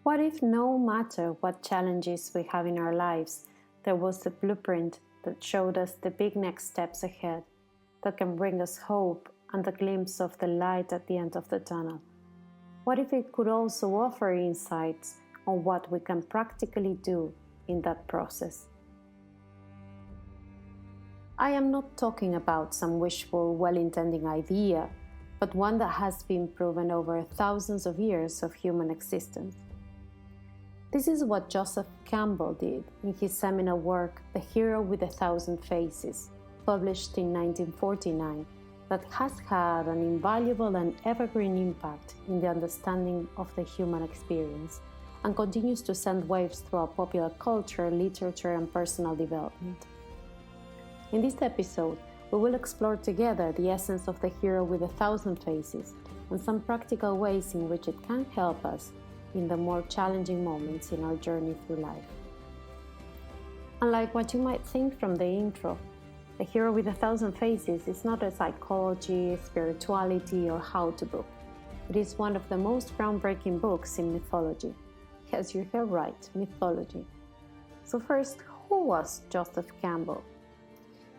What if no matter what challenges we have in our lives, there was a blueprint that showed us the big next steps ahead, that can bring us hope and a glimpse of the light at the end of the tunnel? What if it could also offer insights on what we can practically do in that process? I am not talking about some wishful, well-intending idea, but one that has been proven over thousands of years of human existence. This is what Joseph Campbell did in his seminal work, The Hero with 1,000 Faces, published in 1949, that has had an invaluable and evergreen impact in the understanding of the human experience, and continues to send waves throughout popular culture, literature, and personal development. In this episode, we will explore together the essence of the hero with 1,000 faces and some practical ways in which it can help us in the more challenging moments in our journey through life. Unlike what you might think from the intro, The Hero with 1,000 Faces is not a psychology, spirituality, or how-to book. It is one of the most groundbreaking books in mythology. Yes, you heard right, mythology. So first, who was Joseph Campbell?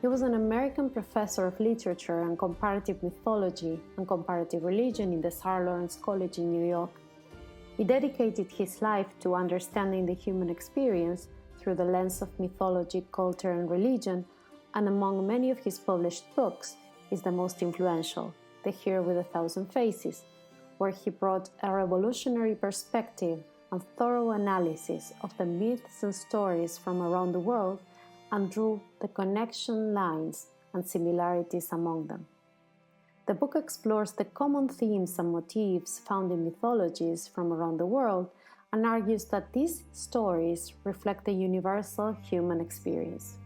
He was an American professor of literature and comparative mythology and comparative religion in the Sarah Lawrence College in New York. He dedicated his life to understanding the human experience through the lens of mythology, culture, and religion, and among many of his published books is the most influential, The Hero with 1,000 Faces, where he brought a revolutionary perspective and thorough analysis of the myths and stories from around the world and drew the connection lines and similarities among them. The book explores the common themes and motifs found in mythologies from around the world and argues that these stories reflect the universal human experience.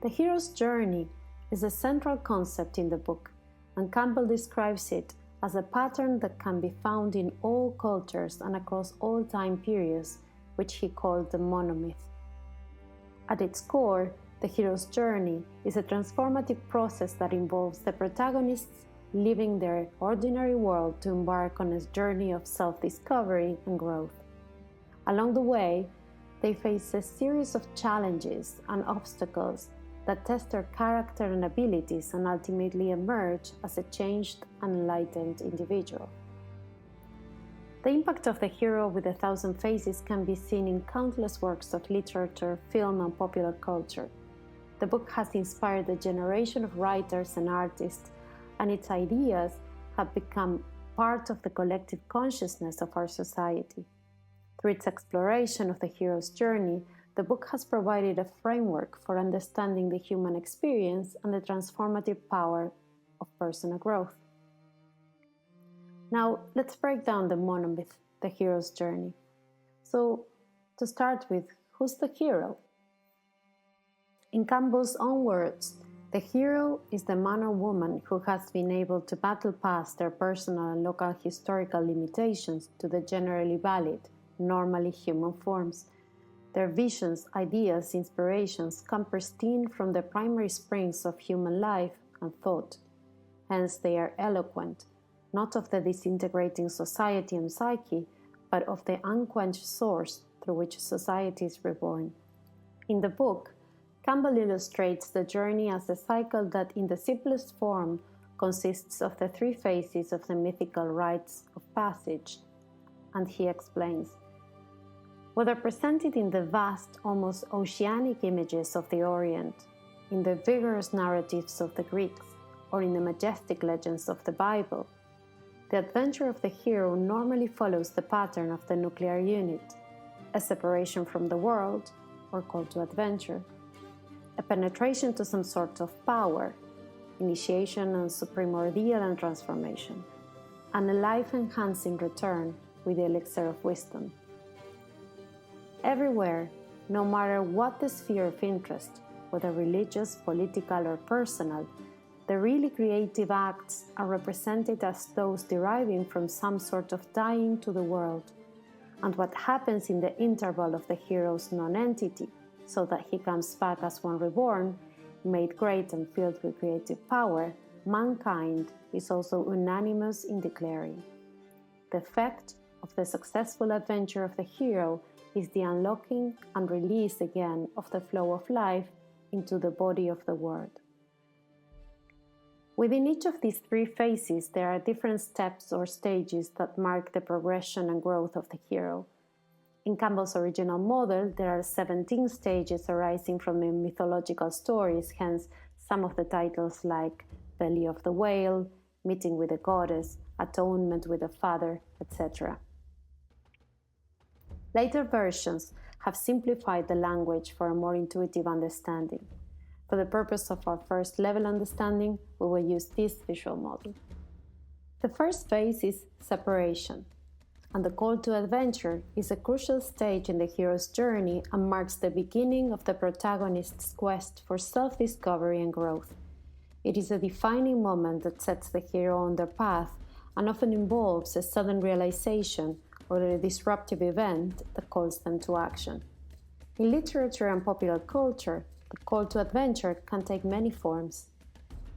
The hero's journey is a central concept in the book, and Campbell describes it as a pattern that can be found in all cultures and across all time periods, which he called the monomyth. At its core, the hero's journey is a transformative process that involves the protagonists leaving their ordinary world to embark on a journey of self-discovery and growth. Along the way, they face a series of challenges and obstacles that test their character and abilities and ultimately emerge as a changed and enlightened individual. The impact of the hero with 1,000 faces can be seen in countless works of literature, film, and popular culture. The book has inspired a generation of writers and artists, and its ideas have become part of the collective consciousness of our society. Through its exploration of the hero's journey, the book has provided a framework for understanding the human experience and the transformative power of personal growth. Now, let's break down the monomyth, the hero's journey. So, to start with, who's the hero? In Campbell's own words, the hero is the man or woman who has been able to battle past their personal and local historical limitations to the generally valid, normally human forms. Their visions, ideas, inspirations come pristine from the primary springs of human life and thought. Hence, they are eloquent, not of the disintegrating society and psyche, but of the unquenched source through which society is reborn. In the book, Campbell illustrates the journey as a cycle that, in the simplest form, consists of the three phases of the mythical rites of passage, and he explains. Whether presented in the vast, almost oceanic images of the Orient, in the vigorous narratives of the Greeks, or in the majestic legends of the Bible, the adventure of the hero normally follows the pattern of the nuclear unit: a separation from the world, or call to adventure, a penetration to some sort of power, initiation and supreme ordeal and transformation, and a life-enhancing return with the elixir of wisdom. Everywhere, no matter what the sphere of interest, whether religious, political, or personal, the really creative acts are represented as those deriving from some sort of dying to the world, and what happens in the interval of the hero's non-entity, so that he comes back as one reborn, made great and filled with creative power, mankind is also unanimous in declaring. The effect of the successful adventure of the hero is the unlocking and release again of the flow of life into the body of the world. Within each of these three phases, there are different steps or stages that mark the progression and growth of the hero. In Campbell's original model, there are 17 stages arising from the mythological stories, hence some of the titles like Belly of the Whale, Meeting with the Goddess, Atonement with the Father, etc. Later versions have simplified the language for a more intuitive understanding. For the purpose of our first level understanding, we will use this visual model. The first phase is separation, and the call to adventure is a crucial stage in the hero's journey and marks the beginning of the protagonist's quest for self-discovery and growth. It is a defining moment that sets the hero on their path and often involves a sudden realization or a disruptive event that calls them to action. In literature and popular culture, the call to adventure can take many forms.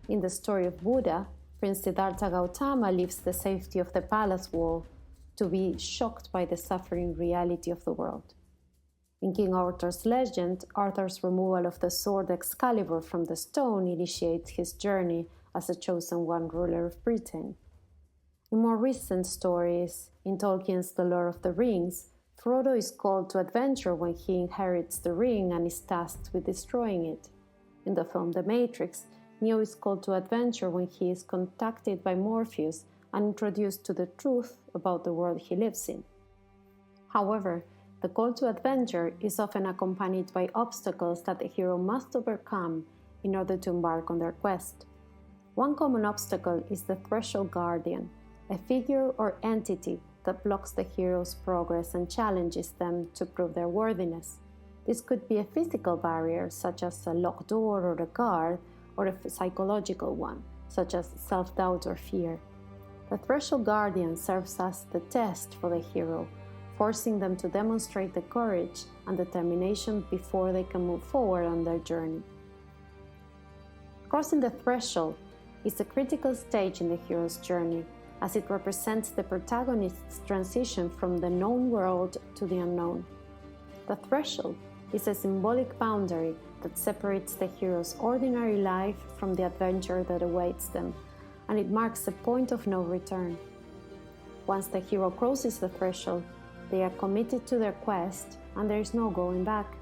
In the story of Buddha, Prince Siddhartha Gautama leaves the safety of the palace wall to be shocked by the suffering reality of the world. In King Arthur's legend, Arthur's removal of the sword Excalibur from the stone initiates his journey as a chosen one ruler of Britain. In more recent stories, in Tolkien's The Lord of the Rings, Frodo is called to adventure when he inherits the ring and is tasked with destroying it. In the film The Matrix, Neo is called to adventure when he is contacted by Morpheus and introduced to the truth about the world he lives in. However, the call to adventure is often accompanied by obstacles that the hero must overcome in order to embark on their quest. One common obstacle is the threshold guardian, a figure or entity that blocks the hero's progress and challenges them to prove their worthiness. This could be a physical barrier, such as a locked door or a guard, or a psychological one, such as self-doubt or fear. The threshold guardian serves as the test for the hero, forcing them to demonstrate the courage and determination before they can move forward on their journey. Crossing the threshold is a critical stage in the hero's journey, as it represents the protagonist's transition from the known world to the unknown. The threshold is a symbolic boundary that separates the hero's ordinary life from the adventure that awaits them, and it marks a point of no return. Once the hero crosses the threshold, they are committed to their quest and there is no going back.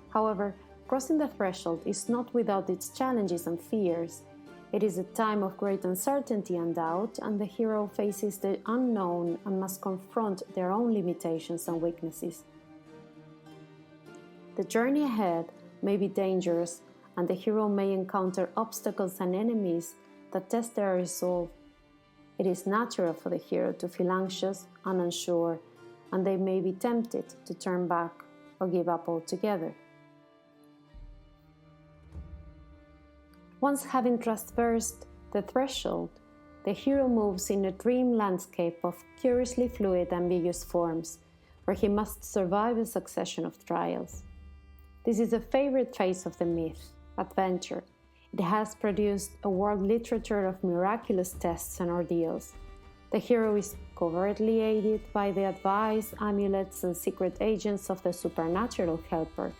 However, crossing the threshold is not without its challenges and fears. It is a time of great uncertainty and doubt, and the hero faces the unknown and must confront their own limitations and weaknesses. The journey ahead may be dangerous, and the hero may encounter obstacles and enemies that test their resolve. It is natural for the hero to feel anxious and unsure, and they may be tempted to turn back or give up altogether. Once having traversed the threshold, the hero moves in a dream landscape of curiously fluid, ambiguous forms, where he must survive a succession of trials. This is a favorite phase of the myth, adventure. It has produced a world literature of miraculous tests and ordeals. The hero is covertly aided by the advice, amulets, and secret agents of the supernatural helper,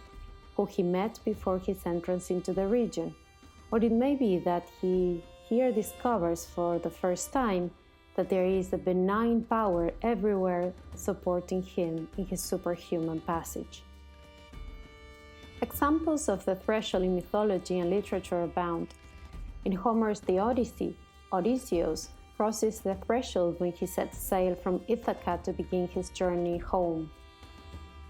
who he met before his entrance into the region. Or it may be that he here discovers for the first time that there is a benign power everywhere supporting him in his superhuman passage. Examples of the threshold in mythology and literature abound. In Homer's The Odyssey, Odysseus crosses the threshold when he sets sail from Ithaca to begin his journey home.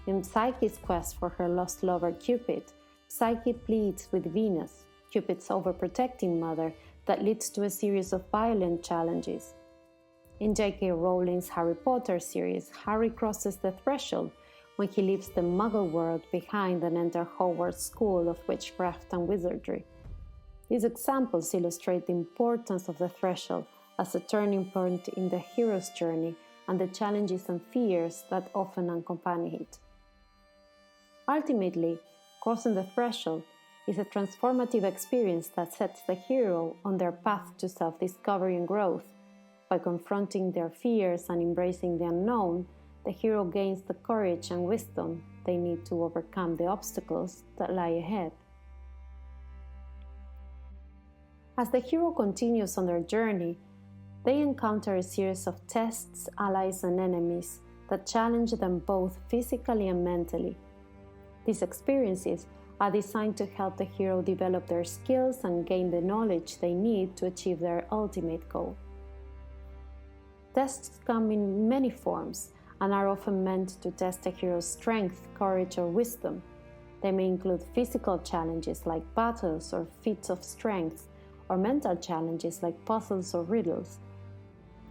In Psyche's quest for her lost lover Cupid, Psyche pleads with Venus, Cupid's overprotecting mother, that leads to a series of violent challenges. In J.K. Rowling's Harry Potter series, Harry crosses the threshold when he leaves the Muggle world behind and enters Hogwarts School of Witchcraft and Wizardry. These examples illustrate the importance of the threshold as a turning point in the hero's journey and the challenges and fears that often accompany it. Ultimately, crossing the threshold is a transformative experience that sets the hero on their path to self-discovery and growth, By confronting their fears and embracing the unknown, the hero gains the courage and wisdom they need to overcome the obstacles that lie ahead. As the hero continues on their journey, they encounter a series of tests, allies, and enemies that challenge them both physically and mentally. These experiences are designed to help the hero develop their skills and gain the knowledge they need to achieve their ultimate goal. Tests come in many forms and are often meant to test a hero's strength, courage, or wisdom. They may include physical challenges like battles or feats of strength, or mental challenges like puzzles or riddles.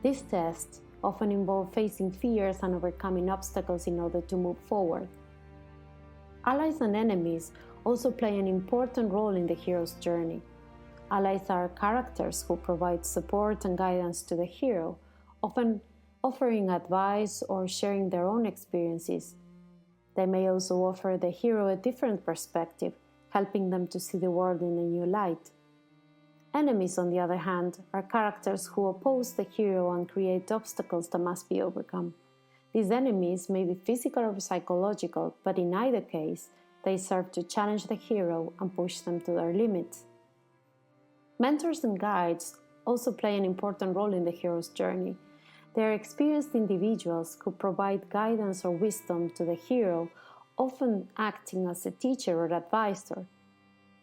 These tests often involve facing fears and overcoming obstacles in order to move forward. Allies and enemies also play an important role in the hero's journey. Allies are characters who provide support and guidance to the hero, often offering advice or sharing their own experiences. They may also offer the hero a different perspective, helping them to see the world in a new light. Enemies, on the other hand, are characters who oppose the hero and create obstacles that must be overcome. These enemies may be physical or psychological, but in either case, they serve to challenge the hero and push them to their limits. Mentors and guides also play an important role in the hero's journey. They are experienced individuals who provide guidance or wisdom to the hero, often acting as a teacher or advisor.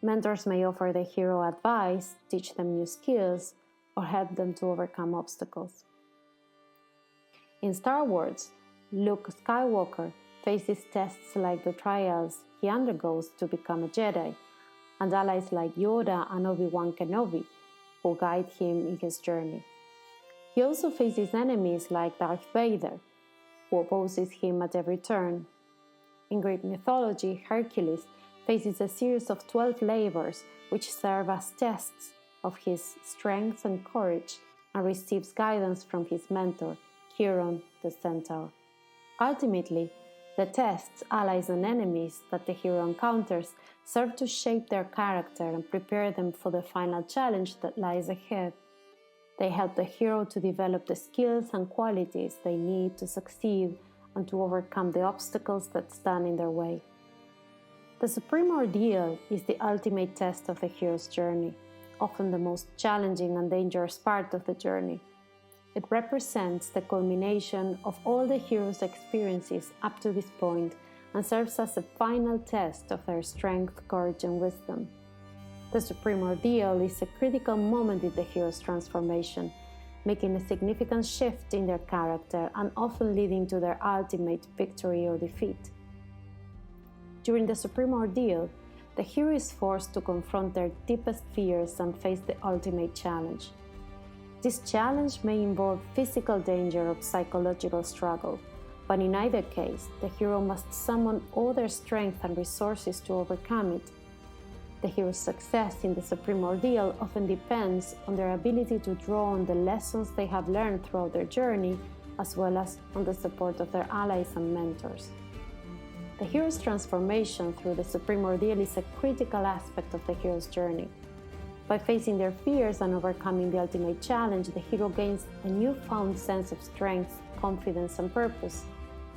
Mentors may offer the hero advice, teach them new skills, or help them to overcome obstacles. In Star Wars, Luke Skywalker faces tests like the trials he undergoes to become a Jedi, and allies like Yoda and Obi-Wan Kenobi, who guide him in his journey. He also faces enemies like Darth Vader, who opposes him at every turn. In Greek mythology, Hercules faces a series of 12 labors which serve as tests of his strength and courage, and receives guidance from his mentor, Chiron the Centaur. Ultimately, the tests, allies, and enemies that the hero encounters serve to shape their character and prepare them for the final challenge that lies ahead. They help the hero to develop the skills and qualities they need to succeed and to overcome the obstacles that stand in their way. The Supreme Ordeal is the ultimate test of the hero's journey, often the most challenging and dangerous part of the journey. It represents the culmination of all the hero's experiences up to this point and serves as a final test of their strength, courage, and wisdom. The Supreme Ordeal is a critical moment in the hero's transformation, making a significant shift in their character and often leading to their ultimate victory or defeat. During the Supreme Ordeal, the hero is forced to confront their deepest fears and face the ultimate challenge. This challenge may involve physical danger or psychological struggle, but in either case, the hero must summon all their strength and resources to overcome it. The hero's success in the Supreme Ordeal often depends on their ability to draw on the lessons they have learned throughout their journey, as well as on the support of their allies and mentors. The hero's transformation through the Supreme Ordeal is a critical aspect of the hero's journey. By facing their fears and overcoming the ultimate challenge, the hero gains a newfound sense of strength, confidence, and purpose.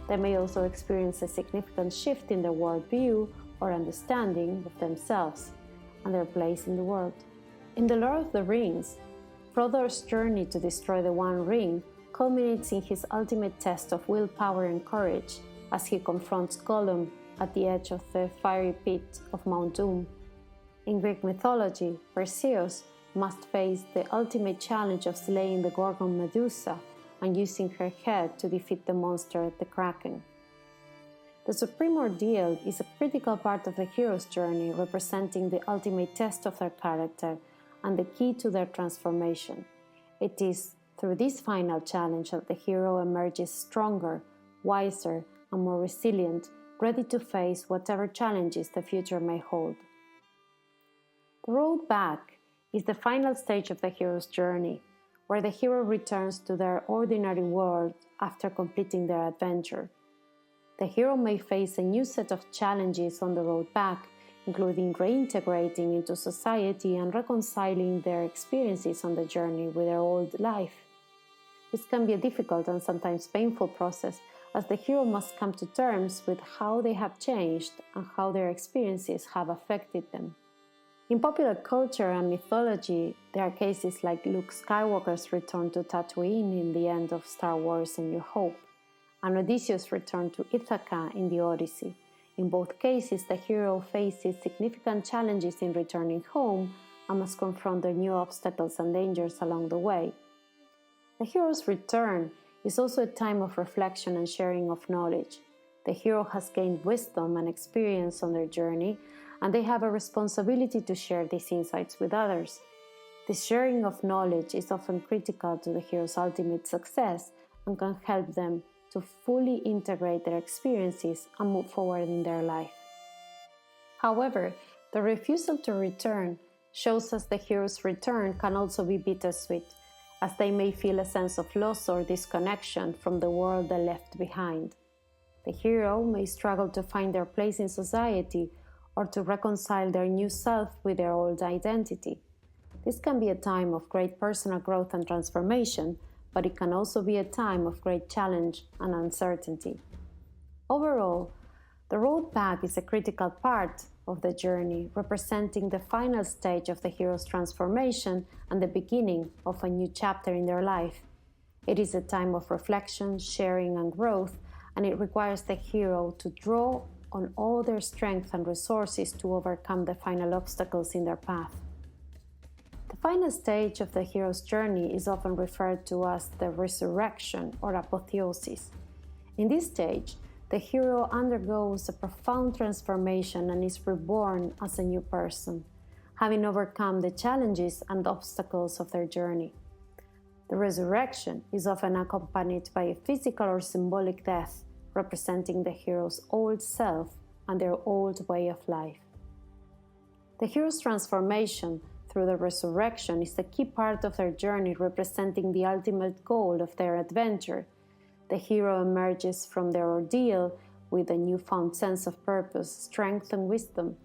They may also experience a significant shift in their worldview or understanding of themselves and their place in the world. In The Lord of the Rings, Frodo's journey to destroy the One Ring culminates in his ultimate test of willpower and courage as he confronts Gollum at the edge of the fiery pit of Mount Doom. In Greek mythology, Perseus must face the ultimate challenge of slaying the Gorgon Medusa and using her head to defeat the monster the Kraken. The Supreme Ordeal is a critical part of the hero's journey, representing the ultimate test of their character and the key to their transformation. It is through this final challenge that the hero emerges stronger, wiser, and more resilient, ready to face whatever challenges the future may hold. The road back is the final stage of the hero's journey, where the hero returns to their ordinary world after completing their adventure. The hero may face a new set of challenges on the road back, including reintegrating into society and reconciling their experiences on the journey with their old life. This can be a difficult and sometimes painful process, as the hero must come to terms with how they have changed and how their experiences have affected them. In popular culture and mythology, there are cases like Luke Skywalker's return to Tatooine in the end of Star Wars: A New Hope, and Odysseus' return to Ithaca in the Odyssey. In both cases, the hero faces significant challenges in returning home and must confront the new obstacles and dangers along the way. The hero's return is also a time of reflection and sharing of knowledge. The hero has gained wisdom and experience on their journey, and they have a responsibility to share these insights with others. This sharing of knowledge is often critical to the hero's ultimate success and can help them to fully integrate their experiences and move forward in their life. However, the refusal to return shows us the hero's return can also be bittersweet, as they may feel a sense of loss or disconnection from the world they left behind. The hero may struggle to find their place in society or to reconcile their new self with their old identity. This can be a time of great personal growth and transformation, but it can also be a time of great challenge and uncertainty. Overall, the road back is a critical part of the journey, representing the final stage of the hero's transformation and the beginning of a new chapter in their life. It is a time of reflection, sharing, and growth, and it requires the hero to draw on all their strength and resources to overcome the final obstacles in their path. The final stage of the hero's journey is often referred to as the resurrection or apotheosis. In this stage, the hero undergoes a profound transformation and is reborn as a new person, having overcome the challenges and obstacles of their journey. The resurrection is often accompanied by a physical or symbolic death, representing the hero's old self and their old way of life. The hero's transformation through the resurrection is a key part of their journey, representing the ultimate goal of their adventure. The hero emerges from their ordeal with a newfound sense of purpose, strength, and wisdom.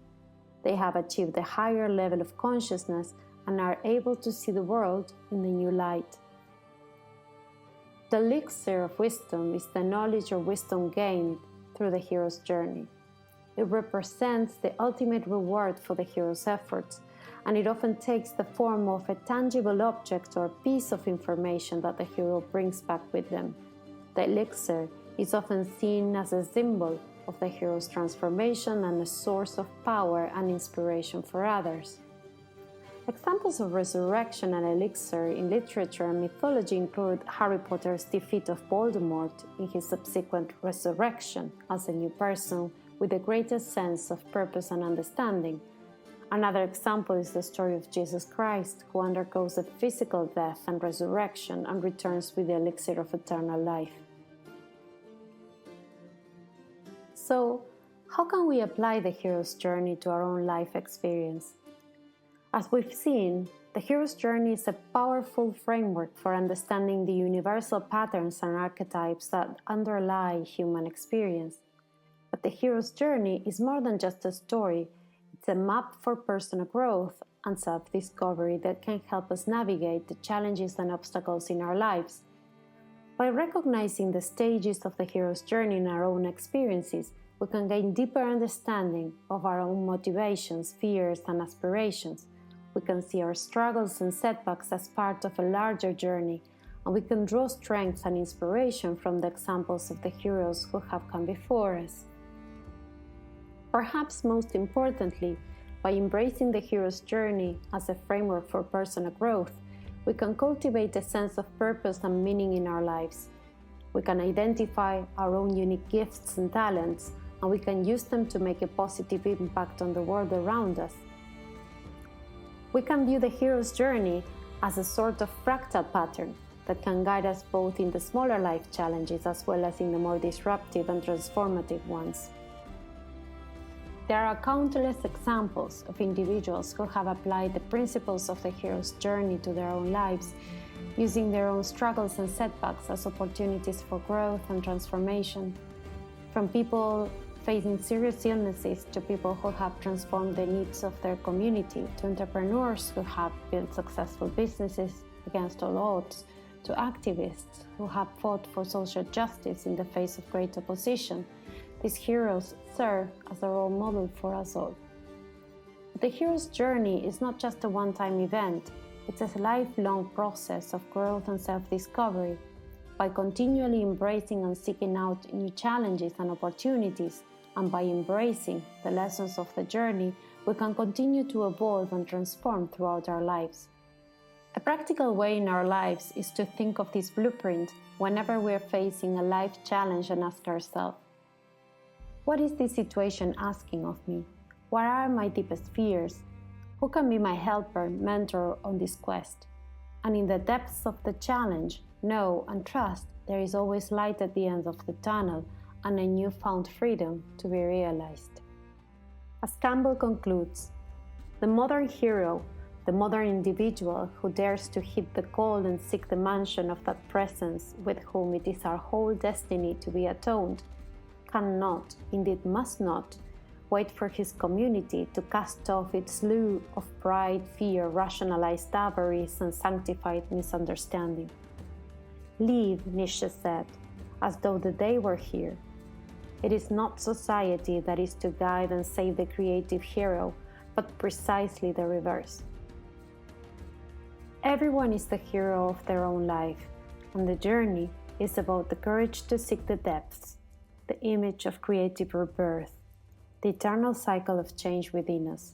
They have achieved a higher level of consciousness and are able to see the world in a new light. The elixir of wisdom is the knowledge or wisdom gained through the hero's journey. It represents the ultimate reward for the hero's efforts, and it often takes the form of a tangible object or piece of information that the hero brings back with them. The elixir is often seen as a symbol of the hero's transformation and a source of power and inspiration for others. Examples of resurrection and elixir in literature and mythology include Harry Potter's defeat of Voldemort in his subsequent resurrection as a new person with the greatest sense of purpose and understanding. Another example is the story of Jesus Christ, who undergoes a physical death and resurrection and returns with the elixir of eternal life. So, how can we apply the hero's journey to our own life experience? As we've seen, the hero's journey is a powerful framework for understanding the universal patterns and archetypes that underlie human experience. But the hero's journey is more than just a story. It's a map for personal growth and self-discovery that can help us navigate the challenges and obstacles in our lives. By recognizing the stages of the hero's journey in our own experiences, we can gain deeper understanding of our own motivations, fears, and aspirations. We can see our struggles and setbacks as part of a larger journey, and we can draw strength and inspiration from the examples of the heroes who have come before us. Perhaps most importantly, by embracing the hero's journey as a framework for personal growth, we can cultivate a sense of purpose and meaning in our lives. We can identify our own unique gifts and talents, and we can use them to make a positive impact on the world around us. We can view the hero's journey as a sort of fractal pattern that can guide us both in the smaller life challenges as well as in the more disruptive and transformative ones. There are countless examples of individuals who have applied the principles of the hero's journey to their own lives, using their own struggles and setbacks as opportunities for growth and transformation. From people facing serious illnesses to people who have transformed the needs of their community, to entrepreneurs who have built successful businesses against all odds, to activists who have fought for social justice in the face of great opposition, these heroes serve as a role model for us all. The hero's journey is not just a one-time event, it's a lifelong process of growth and self-discovery. By continually embracing and seeking out new challenges and opportunities, and by embracing the lessons of the journey, we can continue to evolve and transform throughout our lives. A practical way in our lives is to think of this blueprint whenever we are facing a life challenge and ask ourselves, what is this situation asking of me? What are my deepest fears? Who can be my helper, mentor on this quest? And in the depths of the challenge, know and trust there is always light at the end of the tunnel and a newfound freedom to be realized. As Campbell concludes, the modern hero, the modern individual who dares to hit the goal and seek the mansion of that presence with whom it is our whole destiny to be atoned, cannot, indeed must not, wait for his community to cast off its slough of pride, fear, rationalized avarice, and sanctified misunderstanding. Live, Nietzsche said, as though the day were here. It is not society that is to guide and save the creative hero, but precisely the reverse. Everyone is the hero of their own life, and the journey is about the courage to seek the depths, the image of creative rebirth, the eternal cycle of change within us,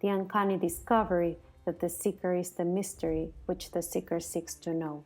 the uncanny discovery that the seeker is the mystery which the seeker seeks to know.